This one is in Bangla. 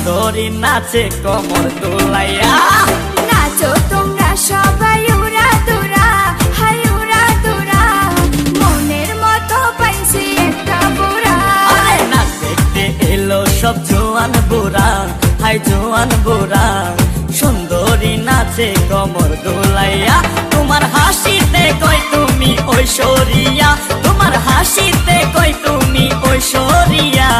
সুন্দরী নাচে কমর দোলাইয়া। নাচো তোমরা সবাই উড়া দুরা, হাই উড়া দুরা, মনের মতো পাইছি একটা বুড়া। আরে নাচ দেখতে এলো সব জোয়ান বুড়া, হাই জোয়ান বুড়া, সুন্দরী নাচে কমর দোলাইয়া। তোমার হাসিতে কই তুমি ঐশ্বরিয়া, তোমার হাসিতে কই তুমি ঐশ্বরিয়া।